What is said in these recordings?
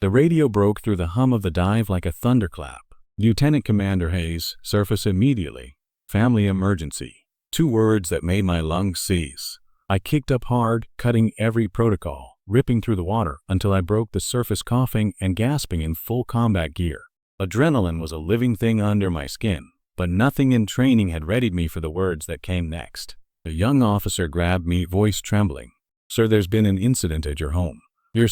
The radio broke through the hum of the dive like a thunderclap. Lieutenant Commander Hayes, surface immediately. Family emergency. 2 words that made my lungs seize. I kicked up hard, cutting every protocol, ripping through the water until I broke the surface, coughing and gasping in full combat gear. Adrenaline was a living thing under my skin, but nothing in training had readied me for the words that came next. A young officer grabbed me, voice trembling. "Sir, there's been an incident at your home. Your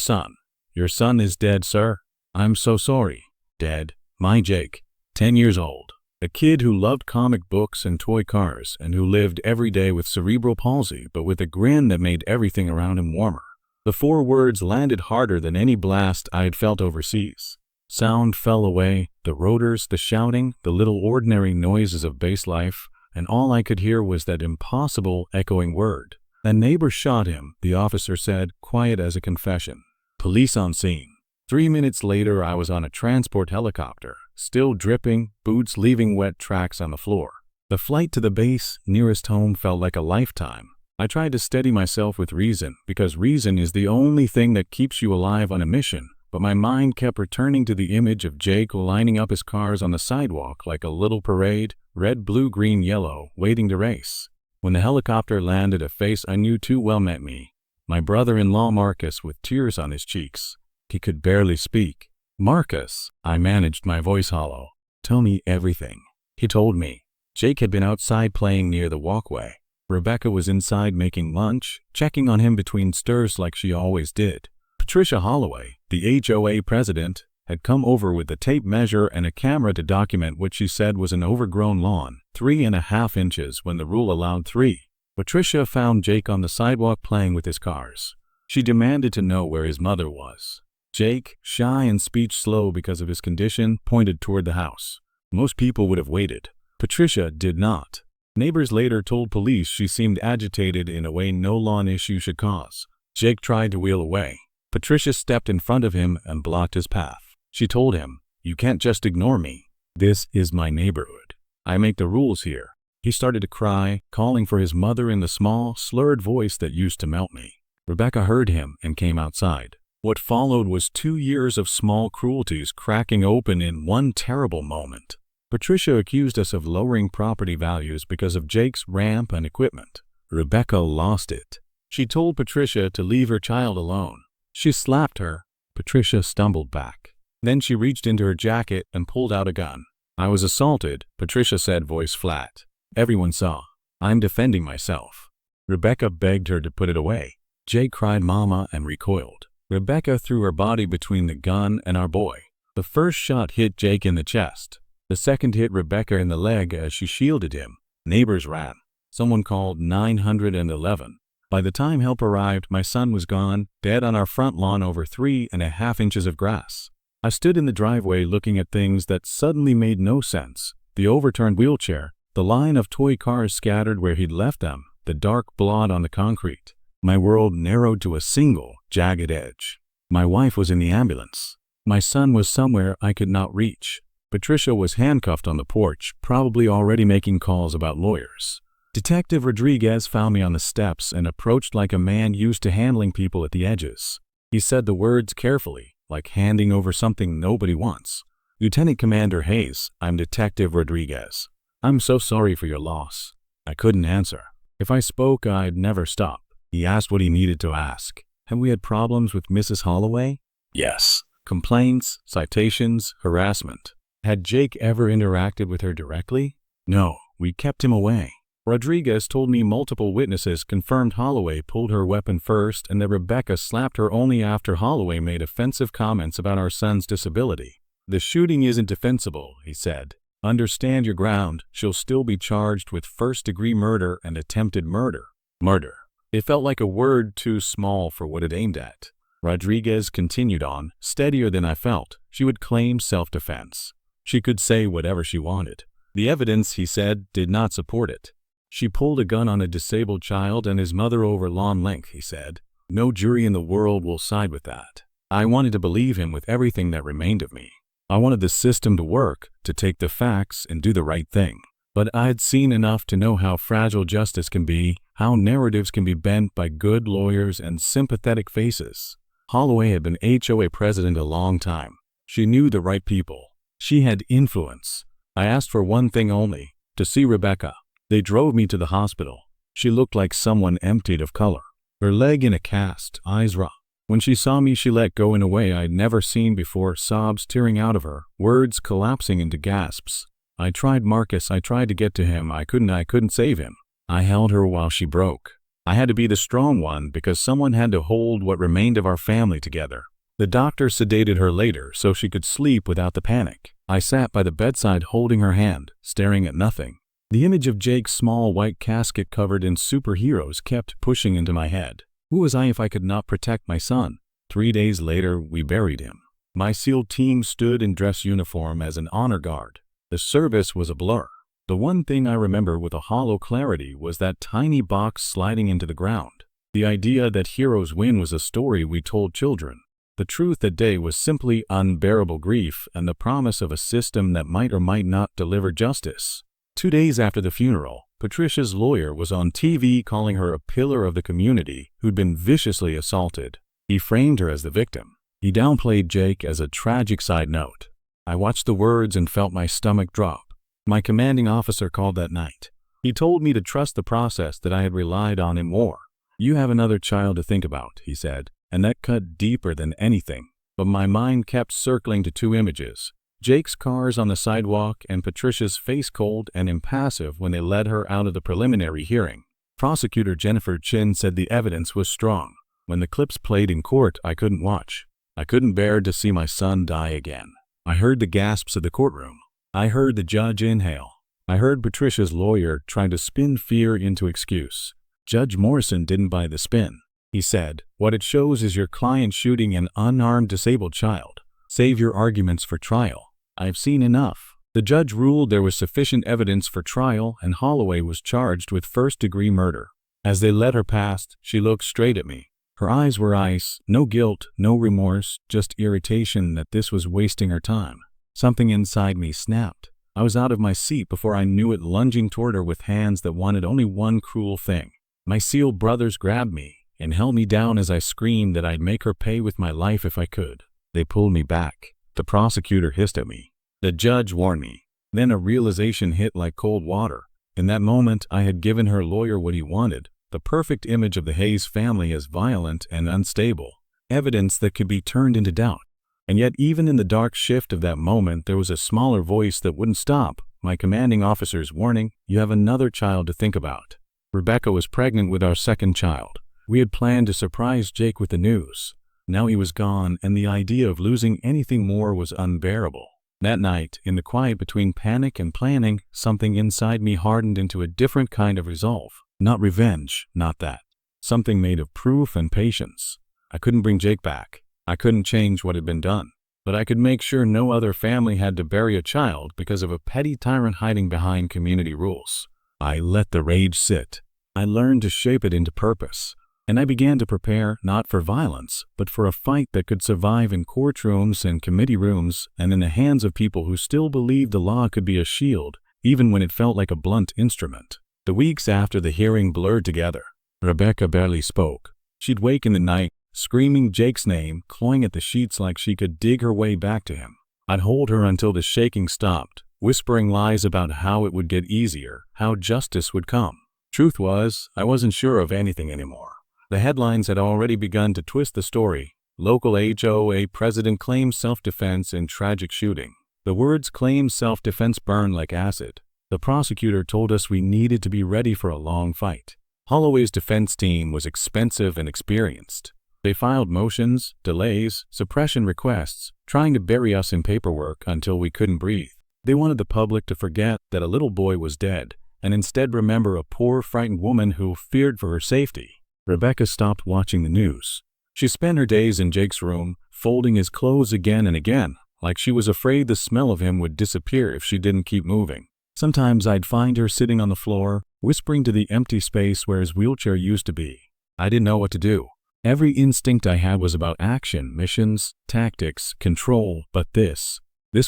son is dead, sir." "I'm so sorry." "Dead? My Jake, 10 years old. A kid who loved comic books and toy cars and who lived every day with cerebral palsy but with a grin that made everything around him warmer." The 4 words landed harder than any blast I had felt overseas. Sound fell away, the rotors, the shouting, the little ordinary noises of base life, and all I could hear was that impossible echoing word. "A neighbor shot him," the officer said, quiet as a confession. Police on scene. 3 minutes later, I was on a transport helicopter, still dripping, boots leaving wet tracks on the floor. The flight to the base nearest home felt like a lifetime. I tried to steady myself with reason, because reason is the only thing that keeps you alive on a mission, but my mind kept returning to the image of Jake lining up his cars on the sidewalk like a little parade, red, blue, green, yellow, waiting to race. When the helicopter landed, a face I knew too well met me. My brother-in-law Marcus, with tears on his cheeks. He could barely speak. "Marcus," I managed, my voice hollow. "Tell me everything." He told me. Jake had been outside playing near the walkway. Rebecca was inside making lunch, checking on him between stirs like she always did. Patricia Holloway, the HOA president, had come over with a tape measure and a camera to document what she said was an overgrown lawn, 3.5 inches when the rule allowed 3. Patricia found Jake on the sidewalk playing with his cars. She demanded to know where his mother was. Jake, shy and speech slow because of his condition, pointed toward the house. Most people would have waited. Patricia did not. Neighbors later told police she seemed agitated in a way no lawn issue should cause. Jake tried to wheel away. Patricia stepped in front of him and blocked his path. She told him, "You can't just ignore me. This is my neighborhood. I make the rules here." He started to cry, calling for his mother in the small, slurred voice that used to melt me. Rebecca heard him and came outside. What followed was 2 years of small cruelties cracking open in one terrible moment. Patricia accused us of lowering property values because of Jake's ramp and equipment. Rebecca lost it. She told Patricia to leave her child alone. She slapped her. Patricia stumbled back. Then she reached into her jacket and pulled out a gun. "I was assaulted," Patricia said, voice flat. "Everyone saw. I'm defending myself." Rebecca begged her to put it away. Jake cried "Mama" and recoiled. Rebecca threw her body between the gun and our boy. The first shot hit Jake in the chest. The second hit Rebecca in the leg as she shielded him. Neighbors ran. Someone called 911. By the time help arrived, my son was gone, dead on our front lawn over 3.5 inches of grass. I stood in the driveway looking at things that suddenly made no sense. The overturned wheelchair, the line of toy cars scattered where he'd left them, the dark blot on the concrete. My world narrowed to a single, jagged edge. My wife was in the ambulance. My son was somewhere I could not reach. Patricia was handcuffed on the porch, probably already making calls about lawyers. Detective Rodriguez found me on the steps and approached like a man used to handling people at the edges. He said the words carefully, like handing over something nobody wants. "Lieutenant Commander Hayes, I'm Detective Rodriguez. I'm so sorry for your loss." I couldn't answer. If I spoke, I'd never stop. He asked what he needed to ask. Have we had problems with Mrs. Holloway? Yes. Complaints, citations, harassment. Had Jake ever interacted with her directly? No, we kept him away. Rodriguez told me multiple witnesses confirmed Holloway pulled her weapon first and that Rebecca slapped her only after Holloway made offensive comments about our son's disability. "The shooting isn't defensible," he said. "Understand your ground. She'll still be charged with first-degree murder and attempted murder." Murder. It felt like a word too small for what it aimed at. Rodriguez continued on, steadier than I felt. She would claim self-defense. She could say whatever she wanted. The evidence, he said, did not support it. She pulled a gun on a disabled child and his mother over lawn length, he said. No jury in the world will side with that. I wanted to believe him with everything that remained of me. I wanted the system to work, to take the facts and do the right thing. But I'd seen enough to know how fragile justice can be, how narratives can be bent by good lawyers and sympathetic faces. Holloway had been HOA president a long time. She knew the right people. She had influence. I asked for one thing only, to see Rebecca. They drove me to the hospital. She looked like someone emptied of color. Her leg in a cast, eyes raw. When she saw me, she let go in a way I'd never seen before, sobs tearing out of her, words collapsing into gasps. I tried Marcus, I tried to get to him, I couldn't save him. I held her while she broke. I had to be the strong one because someone had to hold what remained of our family together. The doctor sedated her later so she could sleep without the panic. I sat by the bedside holding her hand, staring at nothing. The image of Jake's small white casket covered in superheroes kept pushing into my head. Who was I if I could not protect my son? 3 days later, we buried him. My SEAL team stood in dress uniform as an honor guard. The service was a blur. The one thing I remember with a hollow clarity was that tiny box sliding into the ground. The idea that heroes win was a story we told children. The truth that day was simply unbearable grief and the promise of a system that might or might not deliver justice. 2 days after the funeral, Patricia's lawyer was on TV calling her a pillar of the community who'd been viciously assaulted. He framed her as the victim. He downplayed Jake as a tragic side note. I watched the words and felt my stomach drop. My commanding officer called that night. He told me to trust the process that I had relied on in war. You have another child to think about, he said, and that cut deeper than anything. But my mind kept circling to 2 images. Jake's cars on the sidewalk and Patricia's face cold and impassive when they led her out of the preliminary hearing. Prosecutor Jennifer Chin said the evidence was strong. When the clips played in court, I couldn't watch. I couldn't bear to see my son die again. I heard the gasps of the courtroom. I heard the judge inhale. I heard Patricia's lawyer trying to spin fear into excuse. Judge Morrison didn't buy the spin. He said, "What it shows is your client shooting an unarmed disabled child. Save your arguments for trial. I've seen enough." The judge ruled there was sufficient evidence for trial and Holloway was charged with first-degree murder. As they led her past, she looked straight at me. Her eyes were ice, no guilt, no remorse, just irritation that this was wasting her time. Something inside me snapped. I was out of my seat before I knew it, lunging toward her with hands that wanted only one cruel thing. My SEAL brothers grabbed me and held me down as I screamed that I'd make her pay with my life if I could. They pulled me back. The prosecutor hissed at me. The judge warned me. Then a realization hit like cold water. In that moment, I had given her lawyer what he wanted, the perfect image of the Hayes family as violent and unstable, evidence that could be turned into doubt. And yet, even in the dark shift of that moment, there was a smaller voice that wouldn't stop, my commanding officer's warning, "You have another child to think about." Rebecca was pregnant with our second child. We had planned to surprise Jake with the news. Now he was gone, and the idea of losing anything more was unbearable. That night, in the quiet between panic and planning, something inside me hardened into a different kind of resolve. Not revenge, not that. Something made of proof and patience. I couldn't bring Jake back. I couldn't change what had been done. But I could make sure no other family had to bury a child because of a petty tyrant hiding behind community rules. I let the rage sit. I learned to shape it into purpose. And I began to prepare not for violence, but for a fight that could survive in courtrooms and committee rooms and in the hands of people who still believed the law could be a shield, even when it felt like a blunt instrument. The weeks after the hearing blurred together. Rebecca barely spoke. She'd wake in the night, screaming Jake's name, clawing at the sheets like she could dig her way back to him. I'd hold her until the shaking stopped, whispering lies about how it would get easier, how justice would come. Truth was, I wasn't sure of anything anymore. The headlines had already begun to twist the story. Local HOA president claims self-defense in tragic shooting. The words "claim self-defense" burned like acid. The prosecutor told us we needed to be ready for a long fight. Holloway's defense team was expensive and experienced. They filed motions, delays, suppression requests, trying to bury us in paperwork until we couldn't breathe. They wanted the public to forget that a little boy was dead and instead remember a poor, frightened woman who feared for her safety. Rebecca stopped watching the news. She spent her days in Jake's room, folding his clothes again and again, like she was afraid the smell of him would disappear if she didn't keep moving. Sometimes I'd find her sitting on the floor, whispering to the empty space where his wheelchair used to be. I didn't know what to do. Every instinct I had was about action, missions, tactics, control, but this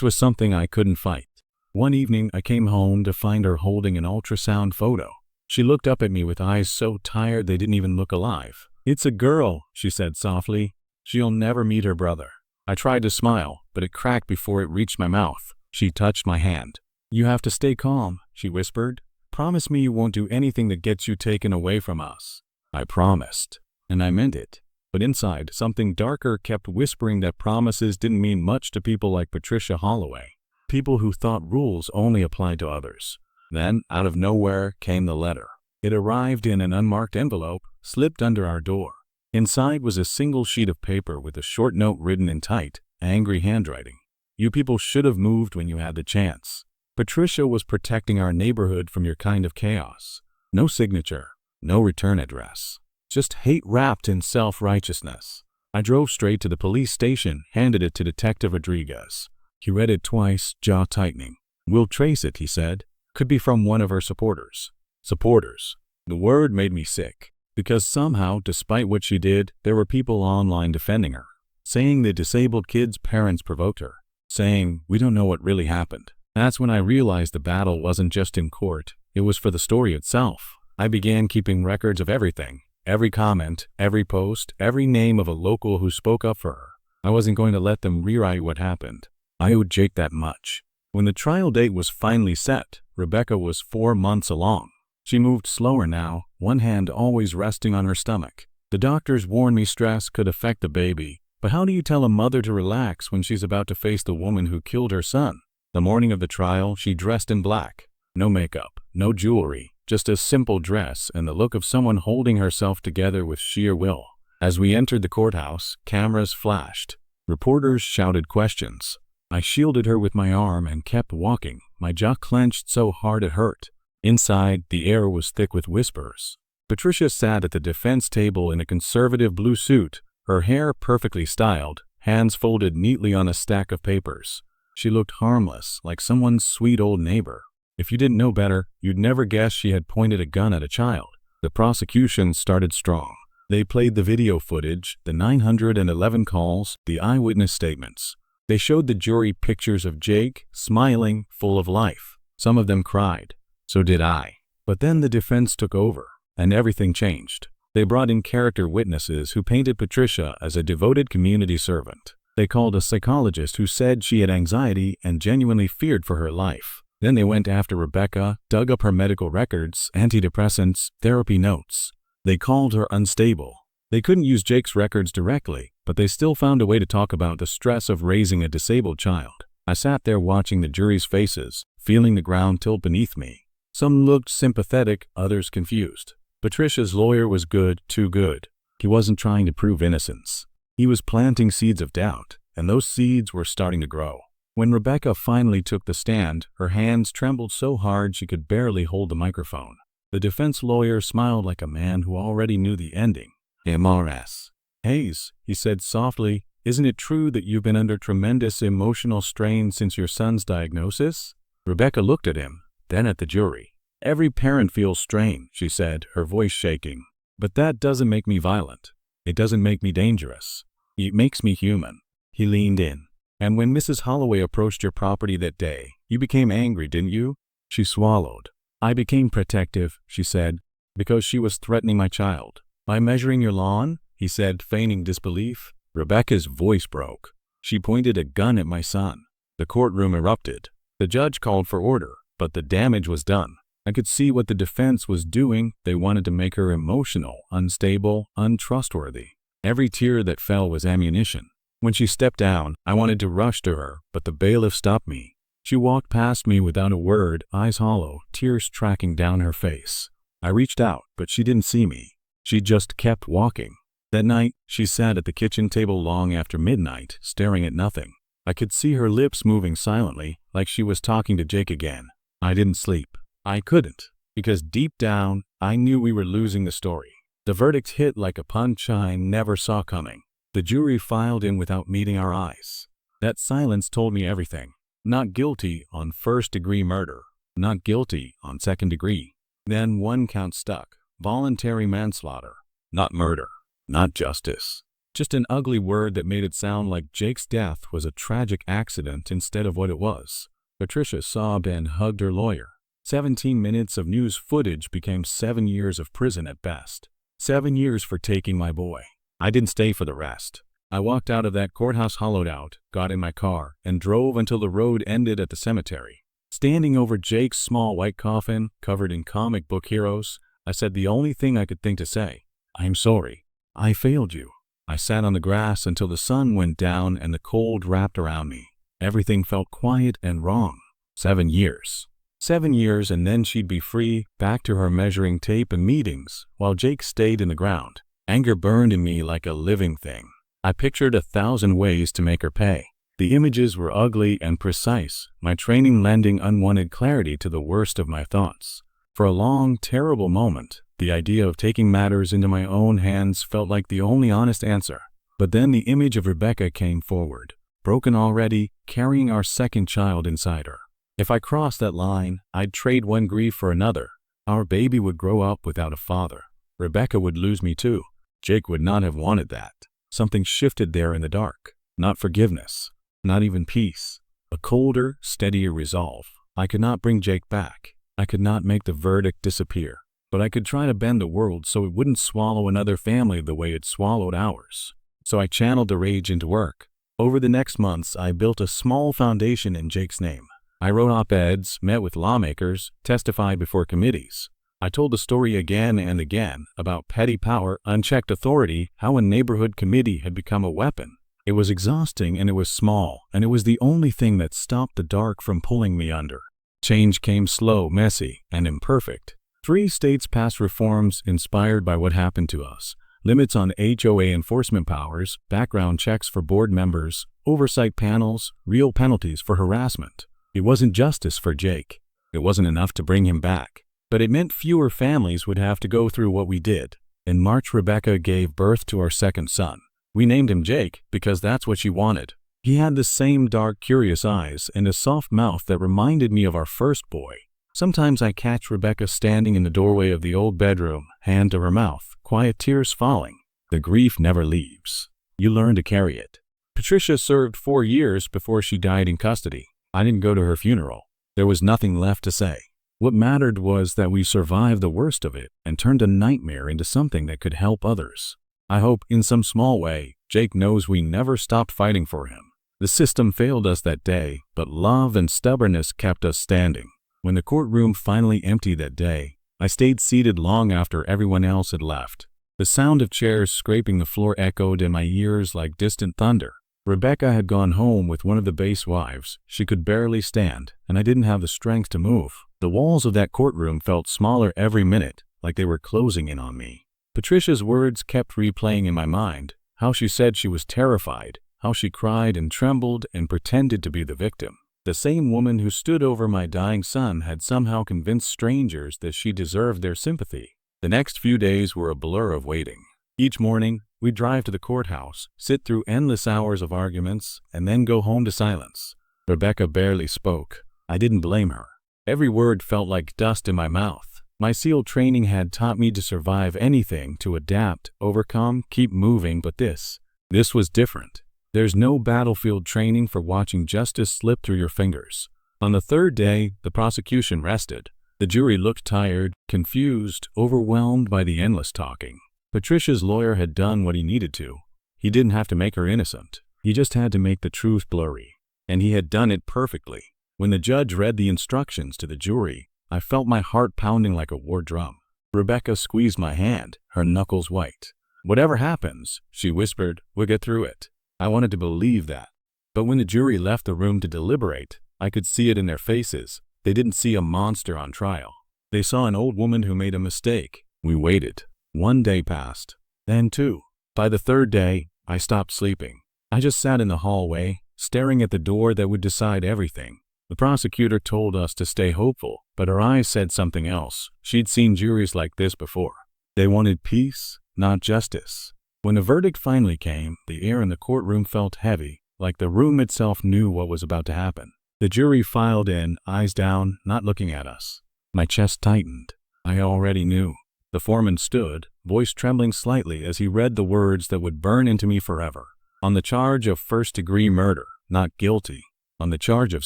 was something I couldn't fight. One evening, I came home to find her holding an ultrasound photo. She looked up at me with eyes so tired they didn't even look alive. "It's a girl," she said softly. She'll never meet her brother. I tried to smile, but it cracked before it reached my mouth. She touched my hand. You have to stay calm, she whispered. Promise me you won't do anything that gets you taken away from us. I promised, and I meant it. But inside, something darker kept whispering that promises didn't mean much to people like Patricia Holloway. People who thought rules only applied to others. Then, out of nowhere, came the letter. It arrived in an unmarked envelope, slipped under our door. Inside was a single sheet of paper with a short note written in tight, angry handwriting. You people should have moved when you had the chance. Patricia was protecting our neighborhood from your kind of chaos. No signature, no return address. Just hate wrapped in self-righteousness. I drove straight to the police station, handed it to Detective Rodriguez. He read it twice, jaw tightening. We'll trace it, he said. Could be from one of her supporters. Supporters. The word made me sick. Because somehow, despite what she did, there were people online defending her. Saying the disabled kid's parents provoked her. Saying, we don't know what really happened. That's when I realized the battle wasn't just in court. It was for the story itself. I began keeping records of everything. Every comment, every post, every name of a local who spoke up for her. I wasn't going to let them rewrite what happened. I owed Jake that much. When the trial date was finally set, Rebecca was 4 months along. She moved slower now, one hand always resting on her stomach. The doctors warned me stress could affect the baby, but how do you tell a mother to relax when she's about to face the woman who killed her son? The morning of the trial, she dressed in black. No makeup, no jewelry, just a simple dress and the look of someone holding herself together with sheer will. As we entered the courthouse, cameras flashed. Reporters shouted questions. I shielded her with my arm and kept walking, my jaw clenched so hard it hurt. Inside, the air was thick with whispers. Patricia sat at the defense table in a conservative blue suit, her hair perfectly styled, hands folded neatly on a stack of papers. She looked harmless, like someone's sweet old neighbor. If you didn't know better, you'd never guess she had pointed a gun at a child. The prosecution started strong. They played the video footage, the 911 calls, the eyewitness statements. They showed the jury pictures of Jake, smiling, full of life. Some of them cried. So did I. But then the defense took over, and everything changed. They brought in character witnesses who painted Patricia as a devoted community servant. They called a psychologist who said she had anxiety and genuinely feared for her life. Then they went after Rebecca, dug up her medical records, antidepressants, therapy notes. They called her unstable. They couldn't use Jake's records directly, but they still found a way to talk about the stress of raising a disabled child. I sat there watching the jury's faces, feeling the ground tilt beneath me. Some looked sympathetic, others confused. Patricia's lawyer was good, too good. He wasn't trying to prove innocence. He was planting seeds of doubt, and those seeds were starting to grow. When Rebecca finally took the stand, her hands trembled so hard she could barely hold the microphone. The defense lawyer smiled like a man who already knew the ending. MRS. Hayes, he said softly, isn't it true that you've been under tremendous emotional strain since your son's diagnosis? Rebecca looked at him, then at the jury. Every parent feels strain, she said, her voice shaking. But that doesn't make me violent. It doesn't make me dangerous. It makes me human. He leaned in. And when Mrs. Holloway approached your property that day, you became angry, didn't you? She swallowed. I became protective, she said, because she was threatening my child. By measuring your lawn? He said, feigning disbelief. Rebecca's voice broke. She pointed a gun at my son. The courtroom erupted. The judge called for order, but the damage was done. I could see what the defense was doing. They wanted to make her emotional, unstable, untrustworthy. Every tear that fell was ammunition. When she stepped down, I wanted to rush to her, but the bailiff stopped me. She walked past me without a word, eyes hollow, tears tracking down her face. I reached out, but she didn't see me. She just kept walking. That night, she sat at the kitchen table long after midnight, staring at nothing. I could see her lips moving silently, like she was talking to Jake again. I didn't sleep. I couldn't, because deep down, I knew we were losing the story. The verdict hit like a punch I never saw coming. The jury filed in without meeting our eyes. That silence told me everything. Not guilty on first-degree murder. Not guilty on second degree. Then one count stuck. Voluntary manslaughter. Not murder. Not justice. Just an ugly word that made it sound like Jake's death was a tragic accident instead of what it was. Patricia sobbed and hugged her lawyer. 17 minutes of news footage became 7 years of prison at best. 7 years for taking my boy. I didn't stay for the rest. I walked out of that courthouse hollowed out, got in my car, and drove until the road ended at the cemetery. Standing over Jake's small white coffin, covered in comic book heroes, I said the only thing I could think to say. I'm sorry. I failed you. I sat on the grass until the sun went down and the cold wrapped around me. Everything felt quiet and wrong. 7 years. 7 years, and then she'd be free, back to her measuring tape and meetings, while Jake stayed in the ground. Anger burned in me like a living thing. I pictured 1,000 ways to make her pay. The images were ugly and precise, my training lending unwanted clarity to the worst of my thoughts. For a long, terrible moment, the idea of taking matters into my own hands felt like the only honest answer. But then the image of Rebecca came forward, broken already, carrying our second child inside her. If I crossed that line, I'd trade one grief for another. Our baby would grow up without a father. Rebecca would lose me too. Jake would not have wanted that. Something shifted there in the dark. Not forgiveness. Not even peace. A colder, steadier resolve. I could not bring Jake back. I could not make the verdict disappear. But I could try to bend the world so it wouldn't swallow another family the way it swallowed ours. So I channeled the rage into work. Over the next months, I built a small foundation in Jake's name. I wrote op-eds, met with lawmakers, testified before committees. I told the story again and again about petty power, unchecked authority, how a neighborhood committee had become a weapon. It was exhausting and it was small, and it was the only thing that stopped the dark from pulling me under. Change came slow, messy, and imperfect. 3 states passed reforms inspired by what happened to us. Limits on HOA enforcement powers, background checks for board members, oversight panels, real penalties for harassment. It wasn't justice for Jake. It wasn't enough to bring him back. But it meant fewer families would have to go through what we did. In March, Rebecca gave birth to our second son. We named him Jake because that's what she wanted. He had the same dark, curious eyes and a soft mouth that reminded me of our first boy. Sometimes I catch Rebecca standing in the doorway of the old bedroom, hand to her mouth, quiet tears falling. The grief never leaves. You learn to carry it. Patricia served 4 years before she died in custody. I didn't go to her funeral. There was nothing left to say. What mattered was that we survived the worst of it and turned a nightmare into something that could help others. I hope, in some small way, Jake knows we never stopped fighting for him. The system failed us that day, but love and stubbornness kept us standing. When the courtroom finally emptied that day, I stayed seated long after everyone else had left. The sound of chairs scraping the floor echoed in my ears like distant thunder. Rebecca had gone home with one of the base wives. She could barely stand, and I didn't have the strength to move. The walls of that courtroom felt smaller every minute, like they were closing in on me. Patricia's words kept replaying in my mind, how she said she was terrified, how she cried and trembled and pretended to be the victim. The same woman who stood over my dying son had somehow convinced strangers that she deserved their sympathy. The next few days were a blur of waiting. Each morning, we'd drive to the courthouse, sit through endless hours of arguments, and then go home to silence. Rebecca barely spoke. I didn't blame her. Every word felt like dust in my mouth. My SEAL training had taught me to survive anything, to adapt, overcome, keep moving, but this was different. There's no battlefield training for watching justice slip through your fingers. On the 3rd day, the prosecution rested. The jury looked tired, confused, overwhelmed by the endless talking. Patricia's lawyer had done what he needed to. He didn't have to make her innocent. He just had to make the truth blurry. And he had done it perfectly. When the judge read the instructions to the jury, I felt my heart pounding like a war drum. Rebecca squeezed my hand, her knuckles white. "Whatever happens," she whispered, "we'll get through it." I wanted to believe that. But when the jury left the room to deliberate, I could see it in their faces. They didn't see a monster on trial. They saw an old woman who made a mistake. We waited. 1 day passed. Then 2. By the 3rd day, I stopped sleeping. I just sat in the hallway, staring at the door that would decide everything. The prosecutor told us to stay hopeful, but her eyes said something else. She'd seen juries like this before. They wanted peace, not justice. When the verdict finally came, the air in the courtroom felt heavy, like the room itself knew what was about to happen. The jury filed in, eyes down, not looking at us. My chest tightened. I already knew. The foreman stood, voice trembling slightly as he read the words that would burn into me forever. On the charge of first-degree murder, not guilty. On the charge of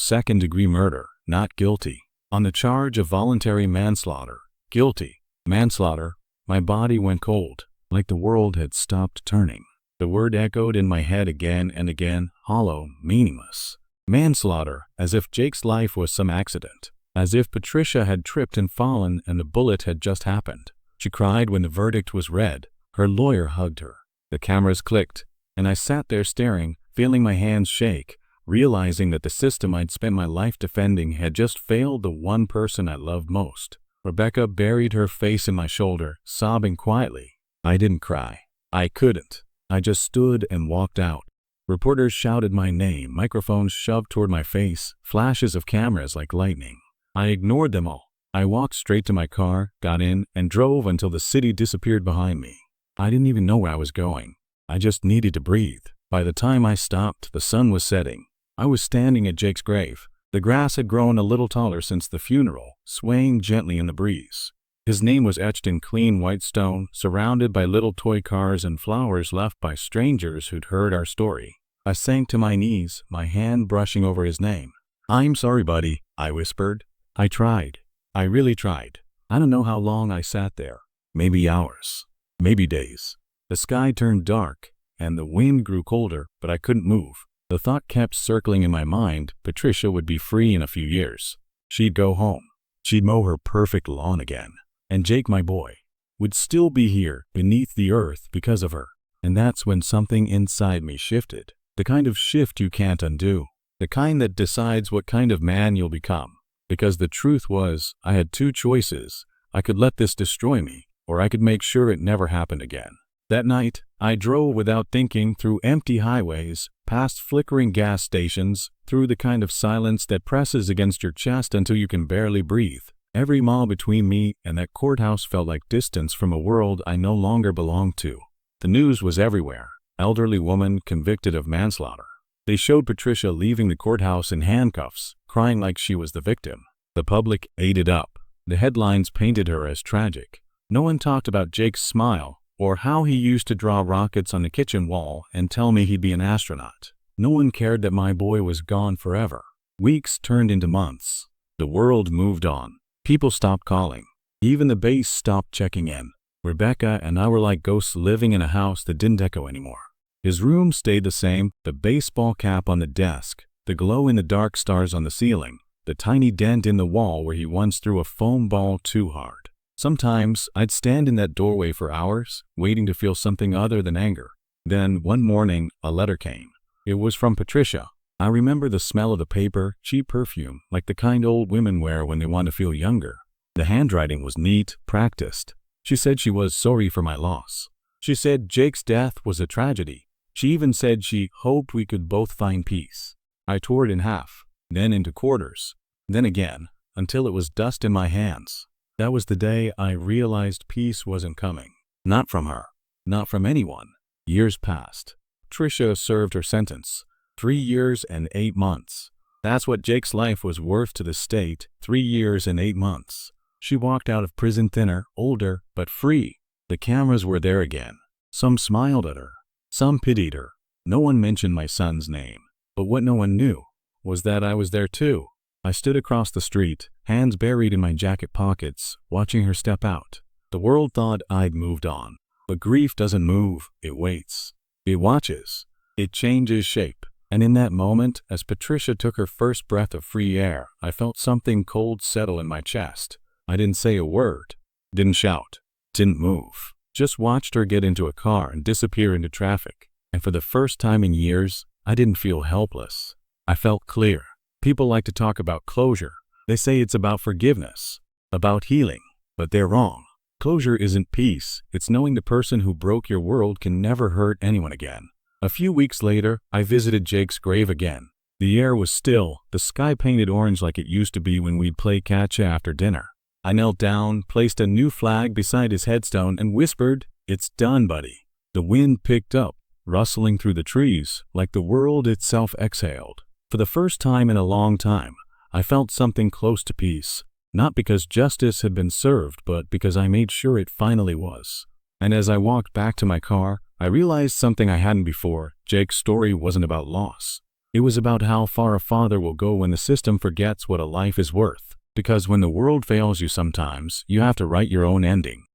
second-degree murder, not guilty. On the charge of voluntary manslaughter, guilty. Manslaughter. My body went cold, like the world had stopped turning. The word echoed in my head again and again, hollow, meaningless. Manslaughter, as if Jake's life was some accident. As if Patricia had tripped and fallen and the bullet had just happened. She cried when the verdict was read. Her lawyer hugged her. The cameras clicked, and I sat there staring, feeling my hands shake, realizing that the system I'd spent my life defending had just failed the one person I loved most. Rebecca buried her face in my shoulder, sobbing quietly. I didn't cry. I couldn't. I just stood and walked out. Reporters shouted my name, microphones shoved toward my face, flashes of cameras like lightning. I ignored them all. I walked straight to my car, got in, and drove until the city disappeared behind me. I didn't even know where I was going. I just needed to breathe. By the time I stopped, the sun was setting. I was standing at Jake's grave. The grass had grown a little taller since the funeral, swaying gently in the breeze. His name was etched in clean white stone, surrounded by little toy cars and flowers left by strangers who'd heard our story. I sank to my knees, my hand brushing over his name. "I'm sorry, buddy," I whispered. I tried. I really tried. I don't know how long I sat there. Maybe hours. Maybe days. The sky turned dark, and the wind grew colder, but I couldn't move. The thought kept circling in my mind. Patricia would be free in a few years. She'd go home. She'd mow her perfect lawn again. And Jake, my boy, would still be here beneath the earth because of her. And that's when something inside me shifted. The kind of shift you can't undo. The kind that decides what kind of man you'll become. Because the truth was, I had two choices. I could let this destroy me, or I could make sure it never happened again. That night, I drove without thinking through empty highways, past flickering gas stations, through the kind of silence that presses against your chest until you can barely breathe. Every mile between me and that courthouse felt like distance from a world I no longer belonged to. The news was everywhere. Elderly woman convicted of manslaughter. They showed Patricia leaving the courthouse in handcuffs, crying like she was the victim. The public ate it up. The headlines painted her as tragic. No one talked about Jake's smile, or how he used to draw rockets on the kitchen wall and tell me he'd be an astronaut. No one cared that my boy was gone forever. Weeks turned into months. The world moved on. People stopped calling. Even the base stopped checking in. Rebecca and I were like ghosts living in a house that didn't echo anymore. His room stayed the same, the baseball cap on the desk, the glow-in-the-dark stars on the ceiling, the tiny dent in the wall where he once threw a foam ball too hard. Sometimes I'd stand in that doorway for hours, waiting to feel something other than anger. Then, one morning, a letter came. It was from Patricia. I remember the smell of the paper, cheap perfume, like the kind old women wear when they want to feel younger. The handwriting was neat, practiced. She said she was sorry for my loss. She said Jake's death was a tragedy. She even said she hoped we could both find peace. I tore it in half, then into quarters, then again, until it was dust in my hands. That was the day I realized peace wasn't coming. Not from her. Not from anyone. Years passed. Patricia served her sentence. 3 years and 8 months. That's what Jake's life was worth to the state, 3 years and 8 months. She walked out of prison thinner, older, but free. The cameras were there again. Some smiled at her. Some pitied her. No one mentioned my son's name. But what no one knew was that I was there too. I stood across the street, hands buried in my jacket pockets, watching her step out. The world thought I'd moved on. But grief doesn't move, it waits. It watches. It changes shape. And in that moment, as Patricia took her first breath of free air, I felt something cold settle in my chest. I didn't say a word, didn't shout, didn't move. Just watched her get into a car and disappear into traffic. And for the first time in years, I didn't feel helpless. I felt clear. People like to talk about closure. They say it's about forgiveness, about healing, but they're wrong. Closure isn't peace. It's knowing the person who broke your world can never hurt anyone again. A few weeks later, I visited Jake's grave again. The air was still, the sky painted orange like it used to be when we'd play catch after dinner. I knelt down, placed a new flag beside his headstone, and whispered, "It's done, buddy." The wind picked up, rustling through the trees, like the world itself exhaled. For the first time in a long time, I felt something close to peace. Not because justice had been served, but because I made sure it finally was. And as I walked back to my car, I realized something I hadn't before. Jake's story wasn't about loss. It was about how far a father will go when the system forgets what a life is worth. Because when the world fails you sometimes, you have to write your own ending.